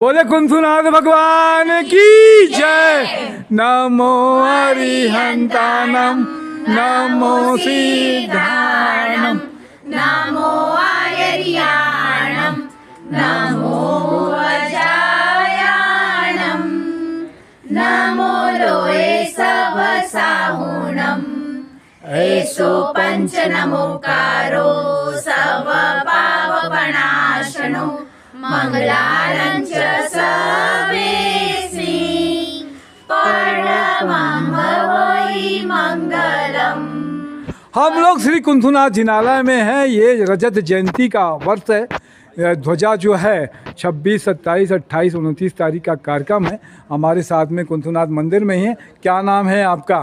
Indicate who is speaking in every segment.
Speaker 1: बोले कुंथुनाथ भगवान की जय। नमो अरिहंतानम नमो सिद्धानम
Speaker 2: नमो आयर्याणं नमो अजायाणं नमो लोये सवसाहुणम् एषो पंच नमोकारो सर्वपापप्रणाशनो मंगलानं च सर्वेस्मै परमं भवै मंगलम्।
Speaker 1: हम लोग श्री कुंथुनाथ जिनालय में हैं। ये रजत जयंती का वर्ष है। ध्वजा जो है 26, 27, 28, 29 तारीख का कार्यक्रम है। हमारे साथ में कुंथुनाथ मंदिर में ही है। क्या नाम है आपका?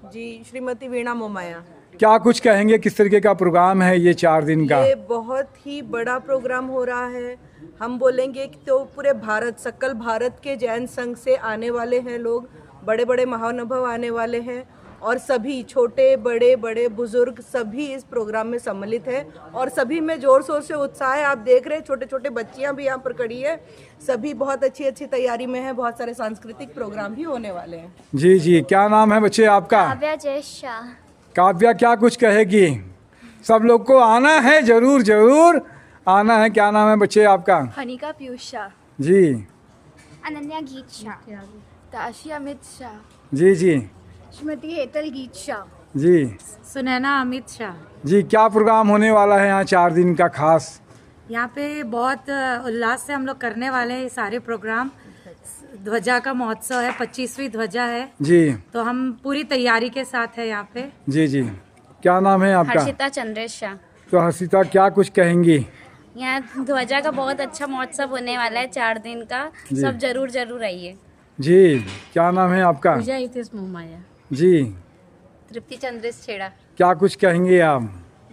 Speaker 3: जी, श्रीमती वीणा मोमाया।
Speaker 1: क्या कुछ कहेंगे, किस तरीके का प्रोग्राम है ये 4 दिन का?
Speaker 3: ये बहुत ही बड़ा प्रोग्राम हो रहा है। हम बोलेंगे कि तो पूरे भारत, सकल भारत के जैन संघ से आने वाले हैं लोग, बड़े बड़े महानुभव आने वाले हैं और सभी छोटे बड़े बड़े बुजुर्ग सभी इस प्रोग्राम में सम्मिलित है और सभी में जोर शोर से उत्साह है। आप देख रहे हैं छोटे छोटे बच्चियां भी यहाँ पर खड़ी है। सभी बहुत अच्छी अच्छी तैयारी में है। बहुत सारे सांस्कृतिक प्रोग्राम भी होने वाले हैं।
Speaker 1: जी जी, क्या नाम है बच्चे आपका?
Speaker 4: काव्या जय शाह।
Speaker 1: काव्या, क्या कुछ कहेगी? सब लोग को आना है, जरूर जरूर आना है। क्या नाम है बच्चे आपका?
Speaker 4: हनिका पीयूष शाह।
Speaker 1: जी
Speaker 4: अनन्या गीत शाह। ताशी अमित शाह।
Speaker 1: जी जी
Speaker 4: श्रीमती हेतल गीत शाह।
Speaker 1: जी
Speaker 5: सुनैना अमित शाह।
Speaker 1: जी, क्या प्रोग्राम होने वाला है यहाँ 4 दिन का खास?
Speaker 5: यहाँ पे बहुत उल्लास से हम लोग करने वाले हैं ये सारे प्रोग्राम। ध्वजा का महोत्सव है, 25वीं ध्वजा है
Speaker 1: जी
Speaker 5: तो हम पूरी तैयारी के साथ है यहाँ पे।
Speaker 1: जी जी, क्या नाम है आपका?
Speaker 4: हर्षिता चंद्रेश शाह।
Speaker 1: तो हर्षिता, क्या कुछ कहेंगी?
Speaker 4: यहाँ ध्वजा का बहुत अच्छा महोत्सव होने वाला है 4 दिन का। सब जरूर जरूर आइए।
Speaker 1: जी, क्या नाम है आपका?
Speaker 5: पूजा हितेश मोमाया।
Speaker 1: जी,
Speaker 4: तृप्ति चंद्रेश छेड़ा।
Speaker 1: क्या कुछ कहेंगे आप?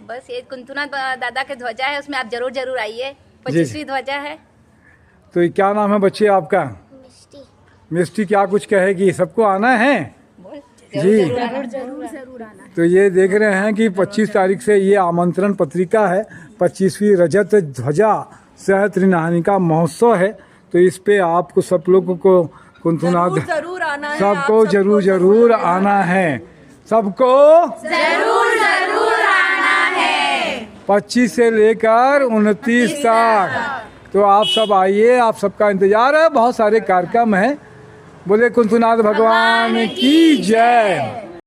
Speaker 4: बस ये कुंथुनाथ दादा के ध्वजा है, उसमें आप जरूर जरूर आइए। 25वीं ध्वजा है।
Speaker 1: तो क्या नाम है बच्चे आपका? मिष्टी, क्या कुछ कहेगी? सबको आना है जी,
Speaker 4: जरूर जरूर आना।
Speaker 1: तो ये देख रहे हैं कि 25 तारीख से ये आमंत्रण पत्रिका है। 25वीं रजत ध्वजा सह त्रिनाहनी का महोत्सव है। तो इस पे आपको सब लोगों को कुंथुनाथ
Speaker 3: जरूर आना है।
Speaker 1: सबको जरूर जरूर आना है। सबको
Speaker 2: जरूर जरूर आना है।
Speaker 1: 25 से लेकर 29 तक। तो आप सब आइए, आप सबका इंतजार है। बहुत सारे कार्यक्रम हैं। बोले कुंथुनाथ भगवान की जय।